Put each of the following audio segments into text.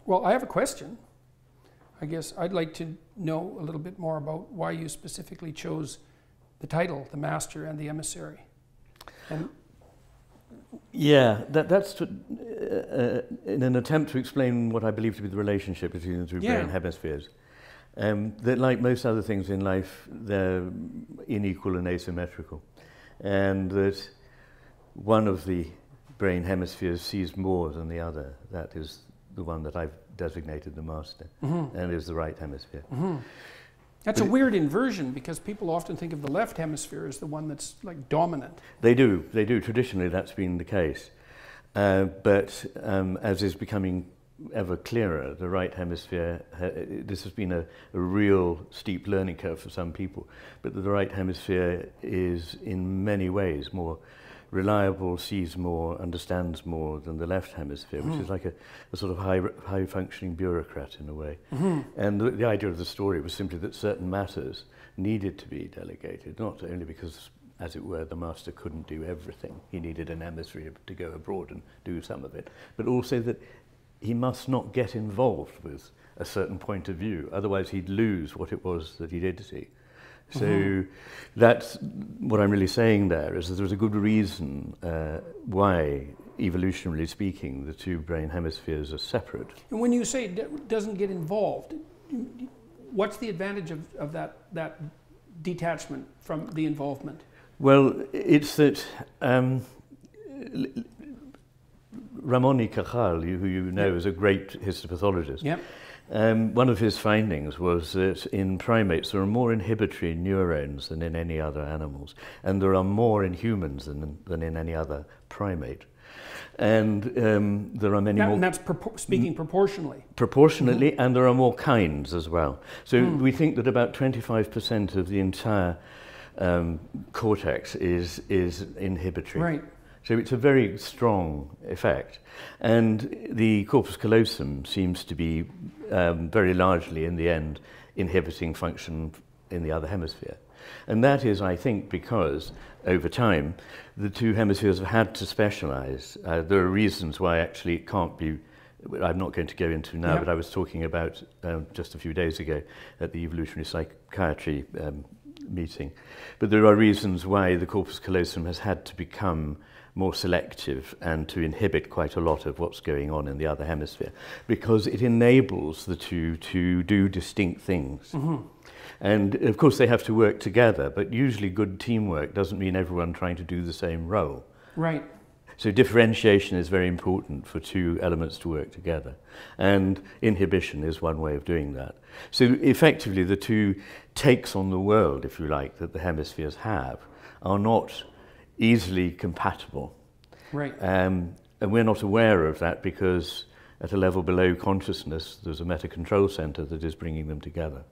Well, I have a question. I guess I'd like to know a little bit more about why you specifically chose the title, the Master and the Emissary. And yeah, that's to, in an attempt to explain what I believe to be the relationship between the two brain hemispheres. That, like most other things in life, they're unequal and asymmetrical, and that one of the brain hemispheres sees more than the other. That is the one that I've designated the Master, and is the right hemisphere. That's a weird inversion, because people often think of the left hemisphere as the one that's like dominant. They do. Traditionally, that's been the case. But as is becoming ever clearer, the right hemisphere, this has been a real steep learning curve for some people, but the right hemisphere is in many ways more reliable, sees more, understands more than the left hemisphere, which is like a sort of high-functioning bureaucrat in a way. And the idea of the story was simply that certain matters needed to be delegated, not only because, as it were, the Master couldn't do everything. He needed an emissary to go abroad and do some of it, but also that he must not get involved with a certain point of view, otherwise he'd lose what it was that he did see. So that's what I'm really saying there, is that there's a good reason why, evolutionarily speaking, the two brain hemispheres are separate. And when you say it doesn't get involved, what's the advantage of that detachment from the involvement? Well, it's that Ramon y Cajal, who you know is a great histopathologist, one of his findings was that in primates there are more inhibitory neurons than in any other animals, and there are more in humans than in any other primate. And there are many more... And that's speaking proportionally. Proportionately, and there are more kinds as well. So we think that about 25% of the entire cortex is inhibitory. Right. So it's a very strong effect. And the corpus callosum seems to be very largely, in the end, inhibiting function in the other hemisphere. And that is, I think, because, over time, the two hemispheres have had to specialize. There are reasons why, actually, it can't be... I'm not going to go into now, but I was talking about, just a few days ago, at the evolutionary psychiatry meeting. But there are reasons why the corpus callosum has had to become more selective and to inhibit quite a lot of what's going on in the other hemisphere, because it enables the two to do distinct things. And of course they have to work together, but usually good teamwork doesn't mean everyone trying to do the same role. Right. So differentiation is very important for two elements to work together, and inhibition is one way of doing that. So effectively the two takes on the world, if you like, that the hemispheres have are not easily compatible. Right. And we're not aware of that because at a level below consciousness there's a meta-control center that is bringing them together.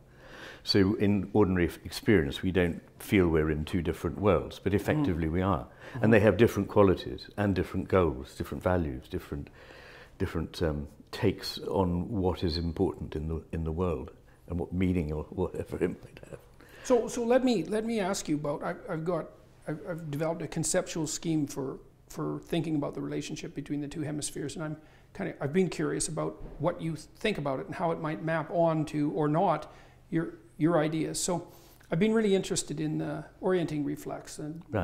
So in ordinary experience we don't feel we're in two different worlds, but effectively we are. And they have different qualities and different goals, different values, different takes on what is important in the world and what meaning or whatever it might have. So let me ask you about, I've developed a conceptual scheme for thinking about the relationship between the two hemispheres, and I've been curious about what you think about it and how it might map on to, or not, your ideas. So I've been really interested in the orienting reflex,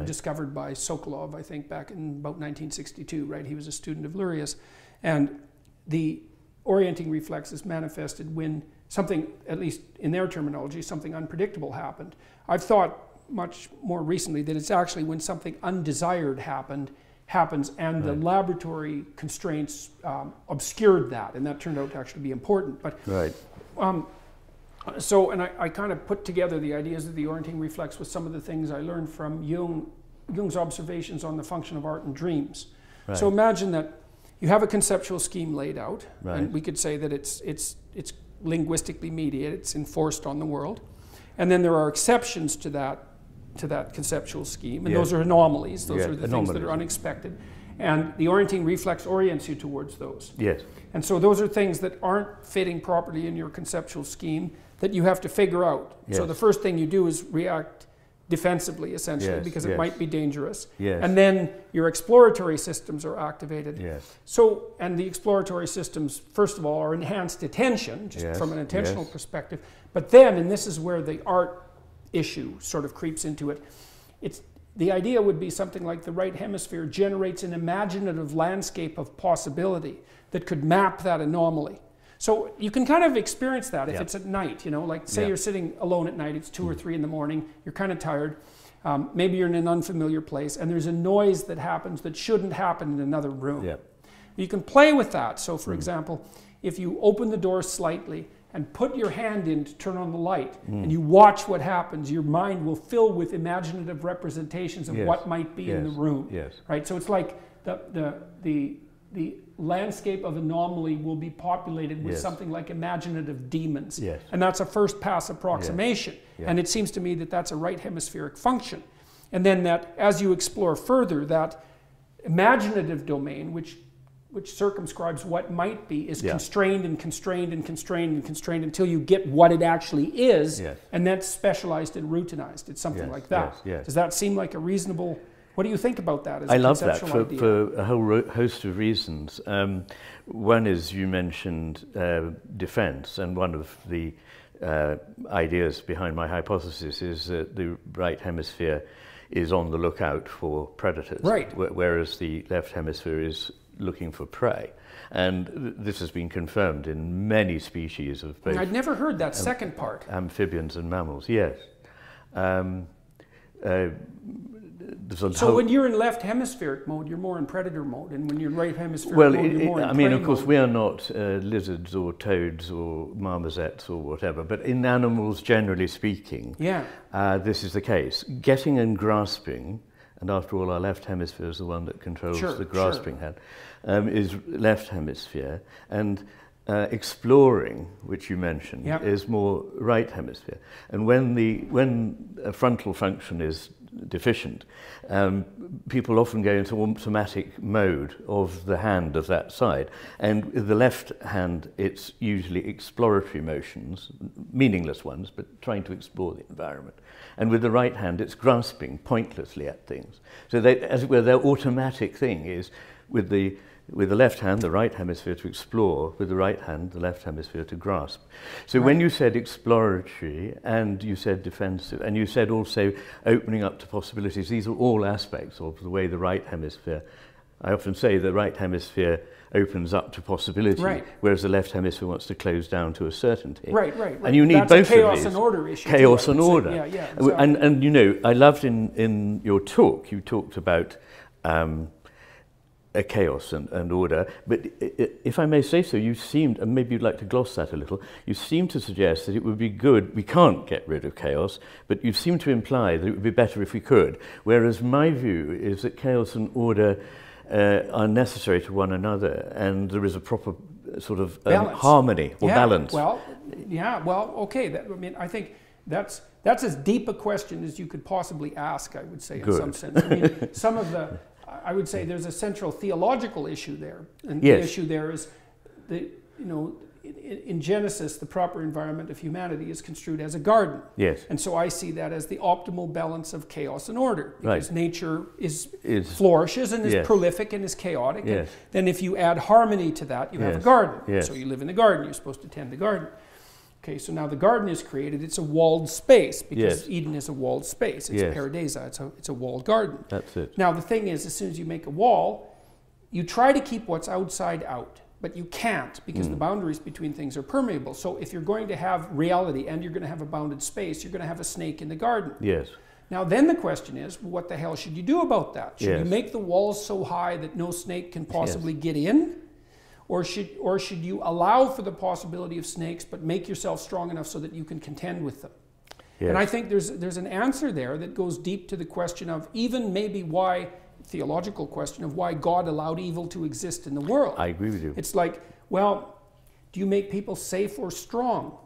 discovered by Sokolov, I think, back in about 1962, right? He was a student of Luria's. And the orienting reflex is manifested when something, at least in their terminology, something unpredictable happened. I've thought much more recently that it's actually when something undesired happens and the laboratory constraints obscured that, and that turned out to actually be important. But so, and I kind of put together the ideas of the orienting reflex with some of the things I learned from Jung's observations on the function of art and dreams. Right. So imagine that you have a conceptual scheme laid out, and we could say that it's linguistically mediated, it's enforced on the world, and then there are exceptions to that conceptual scheme, and those are anomalies. Those are the things that are unexpected, and the orienting reflex orients you towards those. Yes. And so those are things that aren't fitting properly in your conceptual scheme that you have to figure out. Yes. So the first thing you do is react defensively, essentially, Yes, because yes. it might be dangerous. Yes. And then your exploratory systems are activated. Yes. So, and the exploratory systems, first of all, are enhanced attention, just Yes, from an intentional yes. perspective. But then, and this is where the art issue sort of creeps into it, the idea would be something like the right hemisphere generates an imaginative landscape of possibility that could map that anomaly. So you can kind of experience that if Yeah. it's at night, you know, like say Yeah. you're sitting alone at night, it's 2 or 3 in the morning, you're kind of tired, maybe you're in an unfamiliar place, and there's a noise that happens that shouldn't happen in another room. Yeah. You can play with that. So for example, if you open the door slightly and put your hand in to turn on the light, and you watch what happens, your mind will fill with imaginative representations of Yes. what might be in the room. Yes. Right? So it's like the landscape of anomaly will be populated with Yes. something like imaginative demons. Yes. And that's a first pass approximation. Yeah. And it seems to me that that's a right hemispheric function. And then that as you explore further, that imaginative domain, which circumscribes what might be, is Yeah. constrained and constrained and constrained and constrained until you get what it actually is. Yes. And that's specialized and routinized. It's something Yes, like that. yes, yes. Does that seem like a reasonable... What do you think about that as I a love that conceptual idea? for a whole host of reasons. One is you mentioned defense, and one of the ideas behind my hypothesis is that the right hemisphere is on the lookout for predators, Right. Whereas the left hemisphere is looking for prey. And this has been confirmed in many species of both I'd never heard that second part. amphibians and mammals, yes. There's a So whole- when you're in left hemispheric mode, you're more in predator mode, and when you're in right hemispheric well, mode, you're more in I mean, prey of course, mode. we are not lizards or toads or marmosets or whatever, but in animals, generally speaking, Yeah. this is the case. Getting and grasping, and after all, our left hemisphere is the one that controls Sure, the grasping hand, is left hemisphere, and exploring, which you mentioned, Yep. is more right hemisphere. And when a frontal function is deficient, people often go into automatic mode of the hand of that side. And with the left hand, it's usually exploratory motions, meaningless ones, but trying to explore the environment. And with the right hand, it's grasping pointlessly at things. So they, as it were, their automatic thing is with the left hand, the right hemisphere to explore, with the right hand, the left hemisphere to grasp. So Right. when you said exploratory and you said defensive, and you said also opening up to possibilities, these are all aspects of the way the right hemisphere, I often say the right hemisphere opens up to possibility, Right. whereas the left hemisphere wants to close down to a certainty. Right. And you need That's both a chaos of these. and order issue. Chaos too, I and would say. order. Yeah, exactly. And you know, I loved in your talk, you talked about a chaos and order, but if I may say so, you seemed, and maybe you'd like to gloss that a little, you seem to suggest that it would be good, we can't get rid of chaos, but you seem to imply that it would be better if we could, whereas my view is that chaos and order are necessary to one another, and there is a proper sort of harmony or balance. Well, okay. I mean, I think that's as deep a question as you could possibly ask, I would say, in some sense. I mean, I would say there's a central theological issue there, and Yes. the issue there is in Genesis, the proper environment of humanity is construed as a garden. Yes. And so I see that as the optimal balance of chaos and order, because Right. nature flourishes and is Yes. prolific and is chaotic. Yes. And then if you add harmony to that, you have a Yes. garden. Yes. So you live in the garden, you're supposed to tend the garden. Okay, so now the garden is created, it's a walled space, because Yes. Eden is a walled space. It's Yes. paradisa, it's a walled garden. That's it. Now the thing is, as soon as you make a wall, you try to keep what's outside out, but you can't, because the boundaries between things are permeable. So if you're going to have reality and you're going to have a bounded space, you're going to have a snake in the garden. Yes. Now then the question is, what the hell should you do about that? Should Yes. you make the walls so high that no snake can possibly get in? Or should you allow for the possibility of snakes, but make yourself strong enough so that you can contend with them? Yes. And I think there's an answer there that goes deep to the question of even maybe theological question of why God allowed evil to exist in the world. I agree with you. It's like, well, do you make people safe or strong?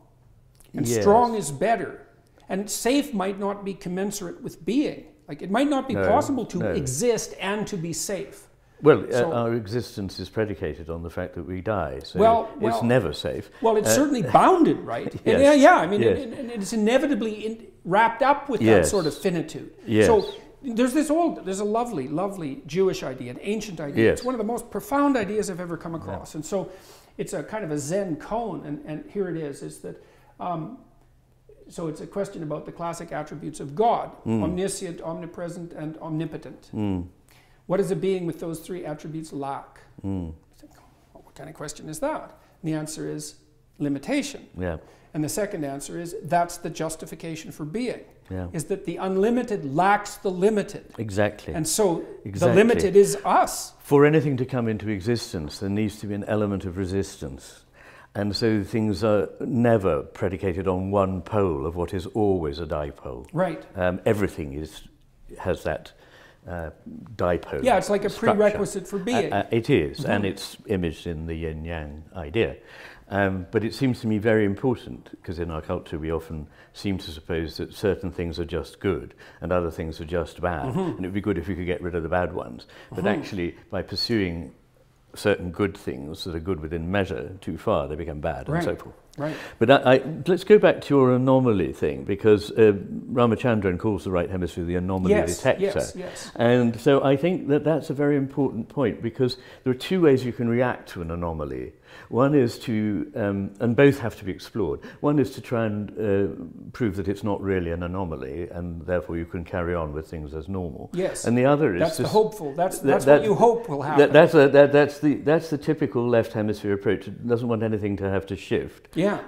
And Yes. strong is better. And safe might not be commensurate with being. Like it might not be possible to exist and to be safe. Well, So, our existence is predicated on the fact that we die, so well, it's never safe. Well, it's certainly bounded, right? Yes. Yeah, I mean, Yes. and it's inevitably wrapped up with that Yes. sort of finitude. Yes. So there's a lovely Jewish idea, an ancient idea. Yes. It's one of the most profound ideas I've ever come across. And so it's a kind of a Zen koan, and here it is that, so it's a question about the classic attributes of God, omniscient, omnipresent, and omnipotent. What does a being with those three attributes lack? You think, well, what kind of question is that? And the answer is limitation. Yeah. And the second answer is that's the justification for being, Yeah. is that the unlimited lacks the limited. Exactly. And so Exactly. the limited is us. For anything to come into existence, there needs to be an element of resistance. And so things are never predicated on one pole of what is always a dipole. Right. Everything has that dipole. Yeah, it's like a structure. prerequisite for being. It is, and it's imaged in the yin-yang idea. But it seems to me very important, because in our culture we often seem to suppose that certain things are just good and other things are just bad. And it would be good if we could get rid of the bad ones. But actually, by pursuing certain good things that are good within measure too far, they become bad, and so forth. Right. But let's go back to your anomaly thing, because Ramachandran calls the right hemisphere the anomaly detector. Yes. And so I think that that's a very important point, because there are two ways you can react to an anomaly. One is to, and both have to be explored. One is to try and prove that it's not really an anomaly, and therefore you can carry on with things as normal. Yes. And the other is that's the hopeful. That's what you hope will happen. That's the typical left hemisphere approach. It doesn't want anything to have to shift. Yeah.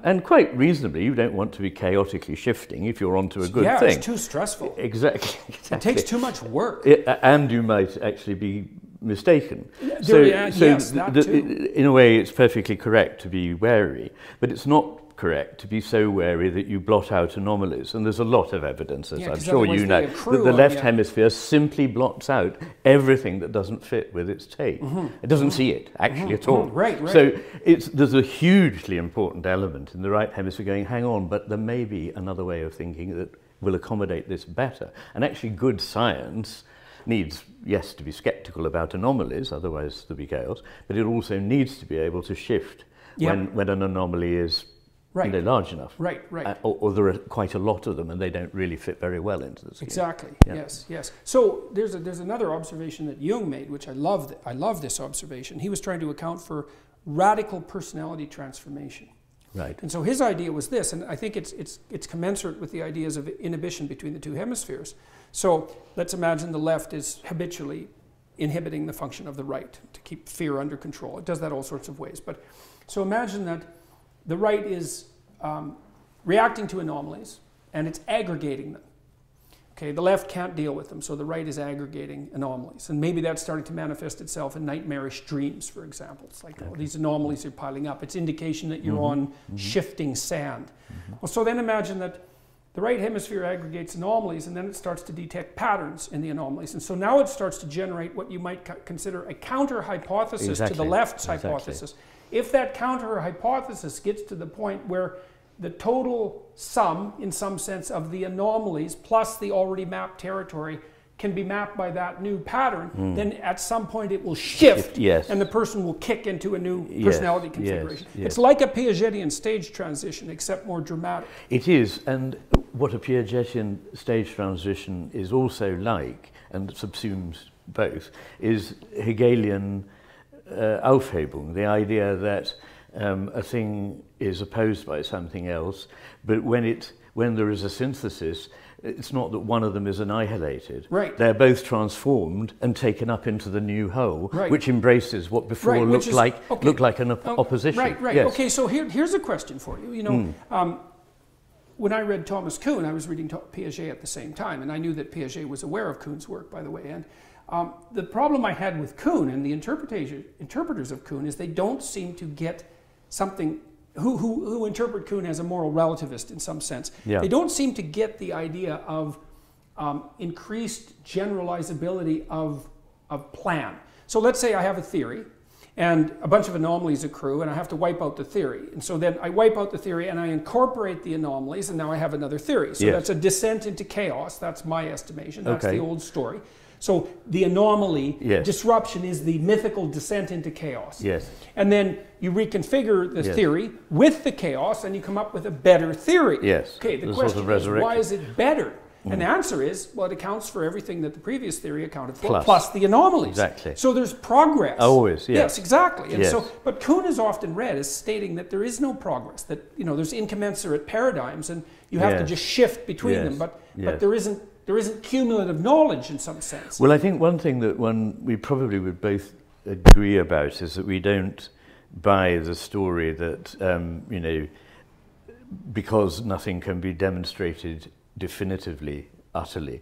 And quite reasonably, you don't want to be chaotically shifting if you're onto a good thing. Yeah, it's too stressful. Exactly. It takes too much work. And you might actually be mistaken. In a way, it's perfectly correct to be wary, but it's not correct to be so wary that you blot out anomalies. And there's a lot of evidence, as I'm sure you know, that the left hemisphere simply blots out everything that doesn't fit with its tape. It doesn't see it, actually, at all. Right. So there's a hugely important element in the right hemisphere going, hang on, but there may be another way of thinking that will accommodate this better. And actually, good science needs, yes, to be skeptical about anomalies, otherwise there'll be chaos, but it also needs to be able to shift when an anomaly is large enough. Right. Or there are quite a lot of them and they don't really fit very well into the scheme. Exactly, yes. So there's another observation that Jung made, which I love this observation. He was trying to account for radical personality transformation. Right. And so his idea was this, and I think it's commensurate with the ideas of inhibition between the two hemispheres. So let's imagine the left is habitually inhibiting the function of the right to keep fear under control. It does that all sorts of ways. But so imagine that the right is reacting to anomalies and it's aggregating them. Okay, the left can't deal with them, so the right is aggregating anomalies. And maybe that's starting to manifest itself in nightmarish dreams, for example. It's like, oh, these anomalies are piling up. It's indication that you're on shifting sand. Well, so then imagine that the right hemisphere aggregates anomalies, and then it starts to detect patterns in the anomalies. And so now it starts to generate what you might consider a counter-hypothesis to the left's hypothesis. If that counter-hypothesis gets to the point where the total sum, in some sense, of the anomalies plus the already mapped territory can be mapped by that new pattern, then at some point it will shift, and the person will kick into a new personality configuration. It's like a Piagetian stage transition, except more dramatic. It is, and what a Piagetian stage transition is also like, and subsumes both, is Hegelian Aufhebung, the idea that a thing is opposed by something else, but when there is a synthesis, it's not that one of them is annihilated. Right. They're both transformed and taken up into the new whole, which embraces what before looked like an opposition. Right. Yes. Okay, so here's a question for you. You know, when I read Thomas Kuhn, I was reading Piaget at the same time, and I knew that Piaget was aware of Kuhn's work, by the way. And the problem I had with Kuhn and the interpreters of Kuhn is they don't seem to get something, who interpret Kuhn as a moral relativist in some sense. They don't seem to get the idea of increased generalizability of plan. So let's say I have a theory and a bunch of anomalies accrue and I have to wipe out the theory. And so then I wipe out the theory and I incorporate the anomalies and now I have another theory. So that's a descent into chaos. That's my estimation. That's the old story. So the anomaly, Yes. disruption, is the mythical descent into chaos. Yes. And then you reconfigure the Yes. theory with the chaos and you come up with a better theory. Yes. Okay, the The question sort of is, resurrection. why is it better? And the answer is, well, it accounts for everything that the previous theory accounted for, Plus. the anomalies. Exactly. So there's progress. Always, yes. Yes, exactly. And Yes. so, but Kuhn is often read as stating that there is no progress, that, you know, there's incommensurate paradigms and you have to Yes. just shift between Yes. them, but Yes. there isn't cumulative knowledge in some sense. Well, I think one thing that we probably would both agree about is that we don't buy the story that, you know, because nothing can be demonstrated definitively, utterly,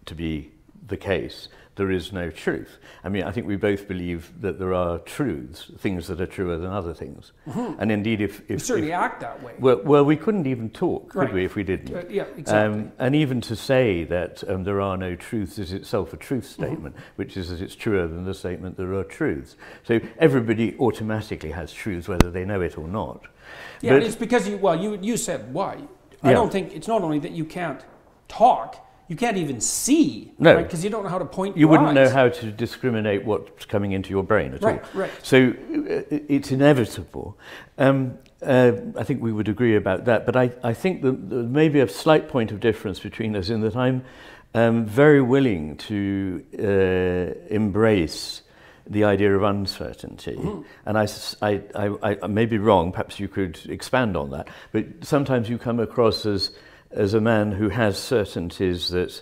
to be the case, there is no truth. I mean, I think we both believe that there are truths, things that are truer than other things. And indeed, if We certainly act that way. well, we couldn't even talk, could Right. we, if we didn't? Yeah, exactly. And even to say that there are no truths is itself a truth statement, which is that it's truer than the statement there are truths. So everybody automatically has truths, whether they know it or not. Yeah, But- and it's because you said why. I Yeah. don't think it's not only that you can't talk, you can't even see. No. Because you don't know how to point You your wouldn't know eyes. how to discriminate what's coming into your brain at all. Right. So it's inevitable. I think we would agree about that. But I think that there may be a slight point of difference between us in that I'm very willing to embrace the idea of uncertainty. And I may be wrong, perhaps you could expand on that, but sometimes you come across as a man who has certainties that...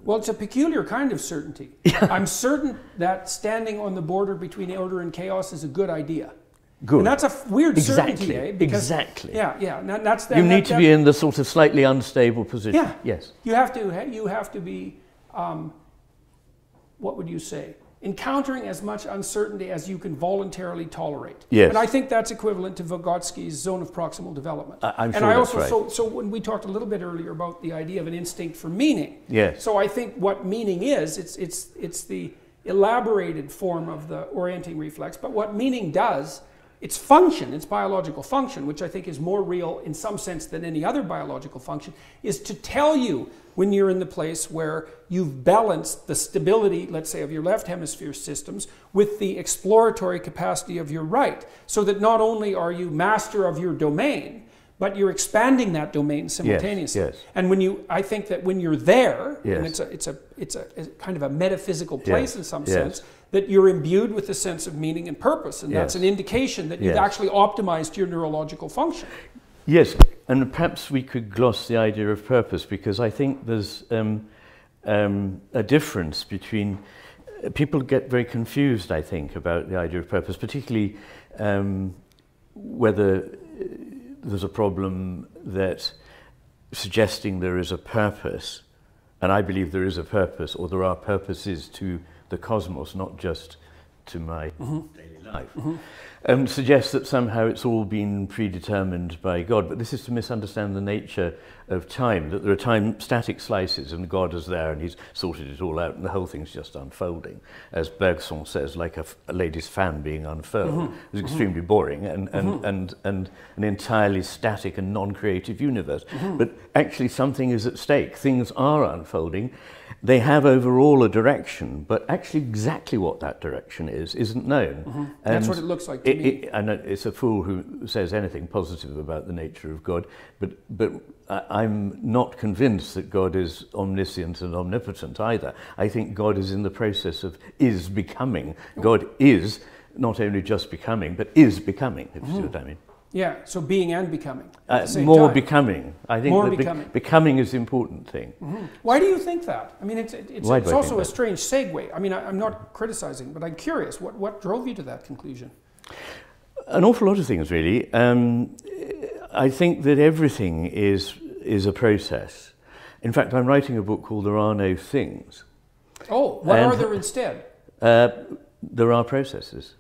Well, it's a peculiar kind of certainty. I'm certain that standing on the border between order and chaos is a good idea. Good. And that's a weird Exactly. certainty, eh? Because, Exactly. Yeah. That's You need to be in the sort of slightly unstable position. Yeah. Yes. You have to be, what would you say? Encountering as much uncertainty as you can voluntarily tolerate. Yes. And I think that's equivalent to Vygotsky's zone of proximal development. I'm and sure I that's also, right. so when we talked a little bit earlier about the idea of an instinct for meaning. Yes. So I think what meaning is, it's the elaborated form of the orienting reflex, but what meaning does, its function, its biological function, which I think is more real in some sense than any other biological function, is to tell you when you're in the place where you've balanced the stability, let's say, of your left hemisphere systems with the exploratory capacity of your right, so that not only are you master of your domain, but you're expanding that domain simultaneously. Yes. And I think that when you're there, Yes. and it's a kind of a metaphysical place in some Yes. sense, that you're imbued with a sense of meaning and purpose, and that's Yes. an indication that you've Yes. actually optimized your neurological function. Yes, and perhaps we could gloss the idea of purpose, because I think there's a difference between... People get very confused, I think, about the idea of purpose, particularly whether there's a problem that suggesting there is a purpose, and I believe there is a purpose, or there are purposes to the cosmos, not just to my daily life, suggests that somehow it's all been predetermined by God. But this is to misunderstand the nature of time, that there are static slices and God is there and he's sorted it all out and the whole thing's just unfolding. As Bergson says, like a lady's fan being unfurled. It's extremely boring and an entirely static and non-creative universe. But actually something is at stake. Things are unfolding. They have overall a direction, but actually exactly what that direction is isn't known. That's what it looks like to me. And it's a fool who says anything positive about the nature of God, but I'm not convinced that God is omniscient and omnipotent either. I think God is in the process of becoming. God is not only just becoming, but is becoming, if you see what I mean. Yeah, so being and becoming at the same more time. becoming. I think More that becoming. Becoming is the important thing. Why do you think that? I mean, it's Why do I also think a that? strange segue. I mean, I'm not criticizing, but I'm curious. What drove you to that conclusion? An awful lot of things, really. I think that everything is a process. In fact, I'm writing a book called There Are No Things. Oh, what And- are there instead? There are processes.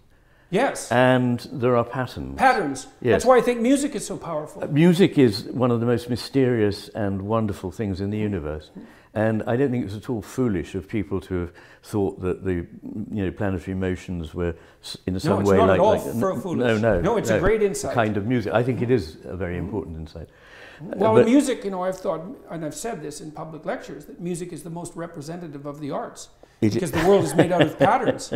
Yes, And there are patterns. patterns. Yes. That's why I think music is so powerful. Music is one of the most mysterious and wonderful things in the universe. And I don't think it's at all foolish of people to have thought that the planetary motions were in some it's way not like... at all foolish. No, it's a great insight. Kind of music. I think it is a very important insight. Well, but- music, I've thought, and I've said this in public lectures, that music is the most representative of the arts. because the world is made out of patterns.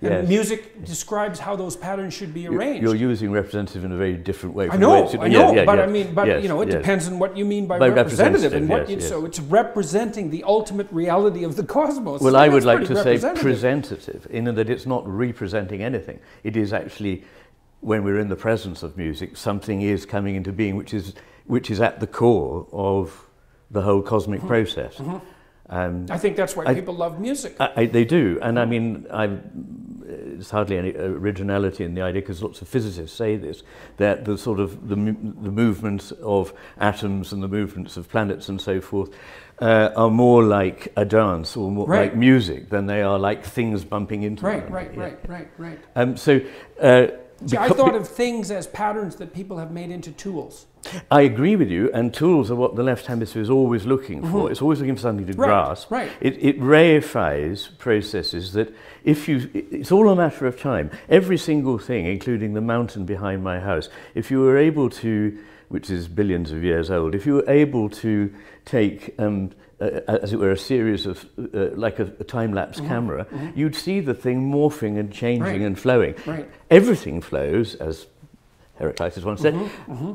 Yes. And music describes how those patterns should be arranged. You're using representative in a very different way. I know, but yes, I mean, but yes, you know, it yes. depends on what you mean by representative, and what yes, yes. so it's representing the ultimate reality of the cosmos. Well, so I would like to say representative, in that it's not representing anything. It is actually, when we're in the presence of music, something is coming into being which is at the core of the whole cosmic process. I think that's why people love music. They do, and I mean, there's hardly any originality in the idea, because lots of physicists say this, that the sort of the movements of atoms and the movements of planets and so forth are more like a dance or more like music than they are like things bumping into one another. Right. See, I thought of things as patterns that people have made into tools. I agree with you, and tools are what the left hemisphere is always looking for. It's always looking for something to grasp. Right. It reifies processes that it's all a matter of time. Every single thing, including the mountain behind my house, if you were able to, which is billions of years old, if you were able to take as it were, a series of, like a time-lapse camera, you'd see the thing morphing and changing and flowing. Everything flows, as Heraclitus once said,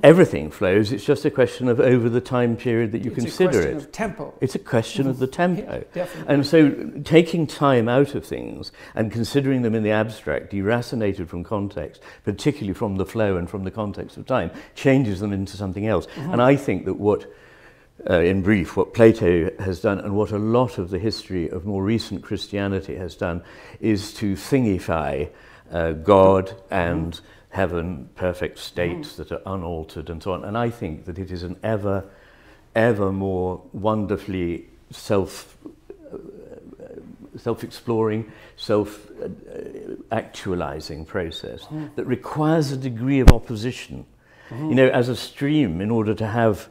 everything flows. It's just a question of over the time period that you consider it. It's a question of tempo. It's a question of the tempo. Yeah, definitely. And so taking time out of things and considering them in the abstract, deracinated from context, particularly from the flow and from the context of time, changes them into something else. And I think that what in brief, what Plato has done and what a lot of the history of more recent Christianity has done is to thingify God and heaven, perfect states that are unaltered and so on. And I think that it is an ever more wonderfully self-exploring, self-actualizing process that requires a degree of opposition. You know, as a stream, in order to have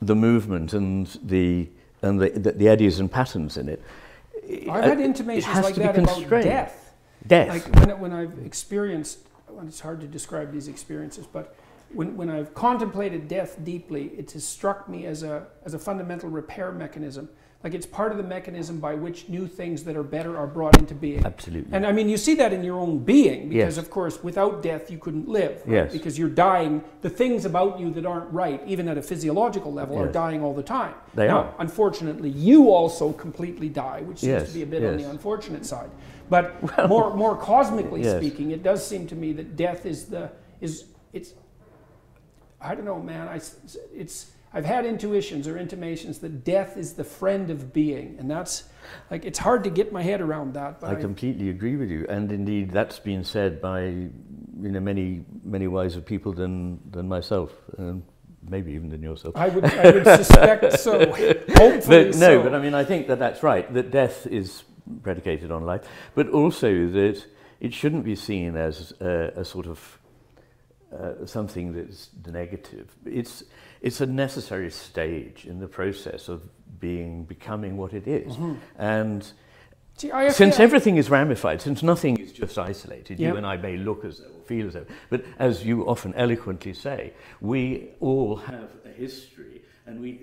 the movement and the eddies and patterns in it. I've had intimations like that about death. Like when I've experienced, well, it's hard to describe these experiences, but when I've contemplated death deeply, it has struck me as a fundamental repair mechanism. Like it's part of the mechanism by which new things that are better are brought into being. Absolutely. And I mean, you see that in your own being, because of course, without death, you couldn't live. Right? Because you're dying. The things about you that aren't right, even at a physiological level, are dying all the time. They are. Unfortunately, you also completely die, which seems to be a bit on the unfortunate side. But more cosmically speaking, it does seem to me that death is I don't know, man. I've had intuitions or intimations that death is the friend of being, and that's like, it's hard to get my head around that. But I completely agree with you, and indeed that's been said by many wiser people than myself, maybe even than yourself. I would suspect so. Hopefully, but I mean, I think that that's right. That death is predicated on life, but also that it shouldn't be seen as a sort of something that's negative. It's a necessary stage in the process of becoming what it is. And since everything is ramified, since nothing is just isolated, you and I may look as though, or feel as though, but as you often eloquently say, we all have a history. And we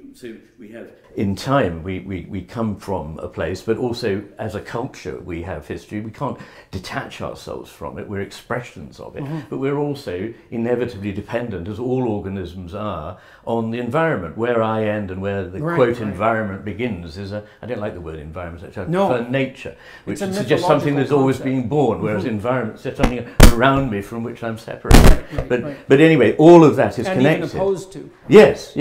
have, in time, we come from a place, but also as a culture we have history. We can't detach ourselves from it. We're expressions of it, but we're also inevitably dependent, as all organisms are, on the environment. Where I end and where the quote environment begins is I don't like the word environment, I prefer nature, which suggests something that's always being born, whereas environment suggests something around me from which I'm separated. But anyway, all of that is connected. And even opposed to. Yes.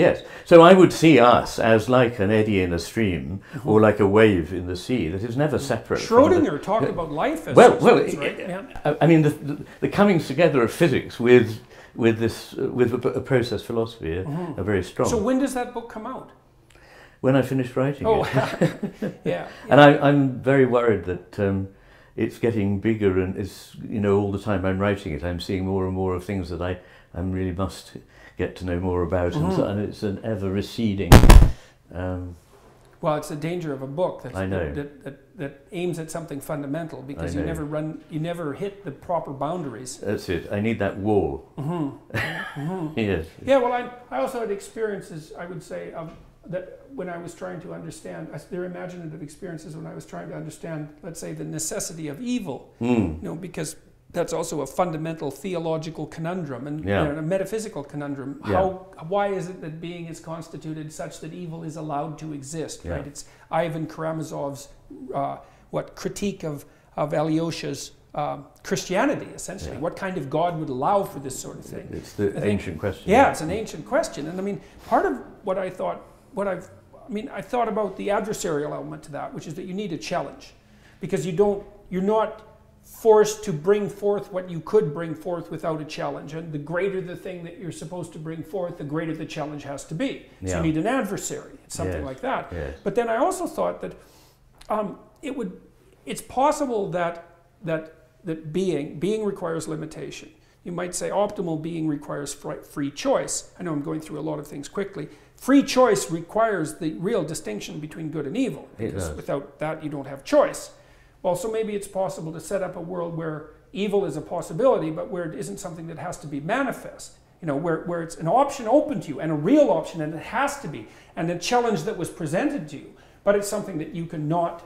So I would see us as like an eddy in a stream, or like a wave in the sea that is never separate. Schrödinger talked about life as I mean, the comings together of physics with a process philosophy are very strong. So when does that book come out? When I finished writing it. Yeah. And I'm very worried that it's getting bigger, and it's, all the time I'm writing it, I'm seeing more and more of things that I really must get to know more about, and it's an ever receding. Well, it's the danger of a book that aims at something fundamental, because you never hit the proper boundaries. That's it. I need that wall. Yes. Yeah. Well, I also had experiences, I would say, of that when I was trying to understand, they're imaginative experiences when I was trying to understand, let's say, the necessity of evil. You know, because that's also a fundamental theological conundrum and you know, a metaphysical conundrum. Why is it that being is constituted such that evil is allowed to exist? Right? It's Ivan Karamazov's critique of Alyosha's Christianity, essentially. What kind of God would allow for this sort of thing? It's the ancient question. Yeah, it's an ancient question. And I mean, part of what I thought, I thought about the adversarial element to that, which is that you need a challenge, because you're not forced to bring forth what you could bring forth without a challenge. And the greater the thing that you're supposed to bring forth, the greater the challenge has to be. So you need an adversary, something like that. But then I also thought that it's possible that being requires limitation. You might say optimal being requires free choice. I know I'm going through a lot of things quickly. Free choice requires the real distinction between good and evil. Because without that, you don't have choice. Well, so maybe it's possible to set up a world where evil is a possibility, but where it isn't something that has to be manifest. You know, where it's an option open to you, and a real option, and it has to be, and a challenge that was presented to you, but it's something that you cannot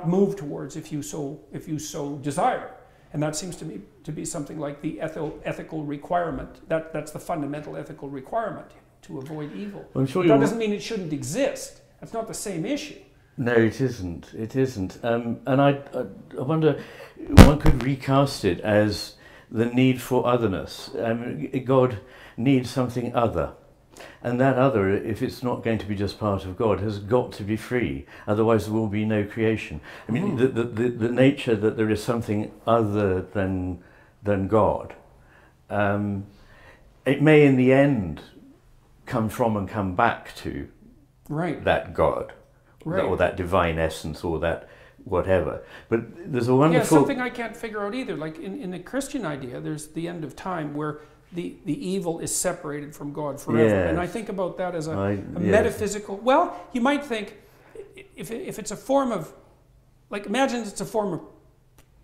move towards if you so desire. And that seems to me to be something like the ethical requirement. That's the fundamental ethical requirement, to avoid evil. Well, I'm sure that doesn't mean it shouldn't exist. That's not the same issue. No, it isn't. It isn't. And I wonder, one could recast it as the need for otherness. God needs something other. And that other, if it's not going to be just part of God, has got to be free. Otherwise there will be no creation. I mean, the nature that there is something other than God, it may in the end come from and come back to that God. Or that divine essence, or that whatever. But there's a wonderful... Yeah, something I can't figure out either. Like in the Christian idea, there's the end of time where the evil is separated from God forever. Yes. And I think about that as a metaphysical... Well, you might think, if it's a form of... Like, imagine it's a form of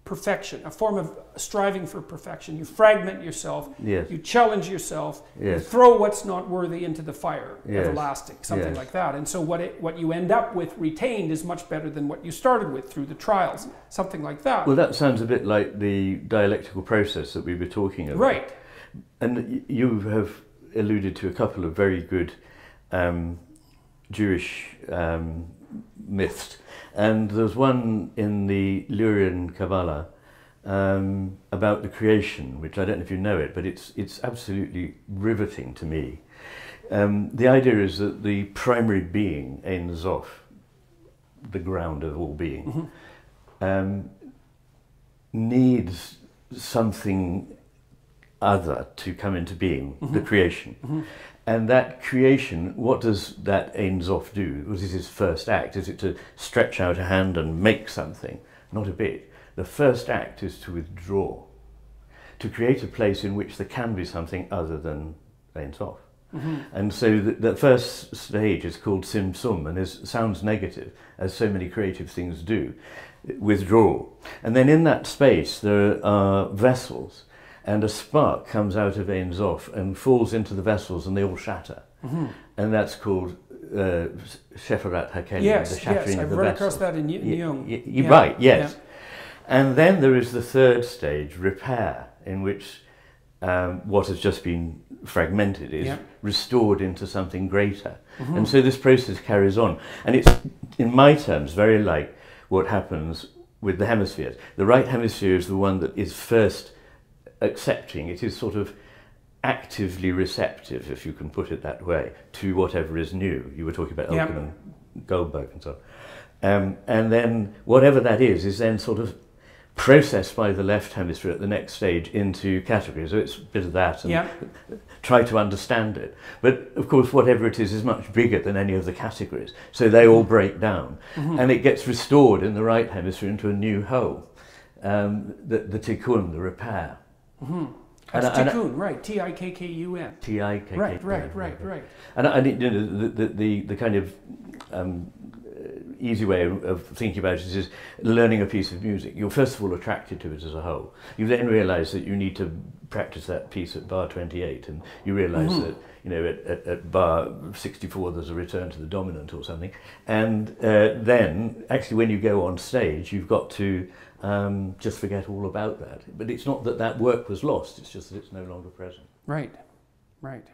perfection, a form of striving for perfection. You fragment yourself, you challenge yourself, you throw what's not worthy into the fire, everlasting, something like that. And so what you end up with retained is much better than what you started with through the trials, something like that. Well, that sounds a bit like the dialectical process that we were talking about. Right. And you have alluded to a couple of very good Jewish myths. And there's one in the Lurian Kabbalah about the creation, which I don't know if you know it, but it's absolutely riveting to me. The idea is that the primary being, Ein Sof, the ground of all being, needs something other to come into being, the creation. And that creation, what does that Ein Sof do? What is his first act? Is it to stretch out a hand and make something? Not a bit. The first act is to withdraw, to create a place in which there can be something other than Ein Sof. And so the first stage is called Tzimtzum, and sounds negative, as so many creative things do, withdrawal. And then in that space there are vessels, and a spark comes out of Ein Sof and falls into the vessels, and they all shatter. And that's called Shefarat HaKelim, the shattering of the vessels. Yes, I've run across that in Jung. Right, yes. And then there is the third stage, repair, in which what has just been fragmented is restored into something greater. And so this process carries on. And it's, in my terms, very like what happens with the hemispheres. The right hemisphere is the one that is first accepting. It is sort of actively receptive, if you can put it that way, to whatever is new. You were talking about Elkin and Goldberg and so on. And then whatever that is then sort of processed by the left hemisphere at the next stage into categories. So it's a bit of that, and try to understand it. But of course, whatever it is much bigger than any of the categories. So they all break down, and it gets restored in the right hemisphere into a new whole. The tikkun, the repair. That's tikkun, right? T-I-K-K-U-N. T-I-K-K-U-N. Right. And you know, the kind of easy way of thinking about it is learning a piece of music. You're first of all attracted to it as a whole. You then realise that you need to practice that piece at bar 28, and you realise that, you know, at bar 64 there's a return to the dominant or something. And then, actually, when you go on stage, you've got to just forget all about that. But it's not that that work was lost, it's just that it's no longer present. Right, right.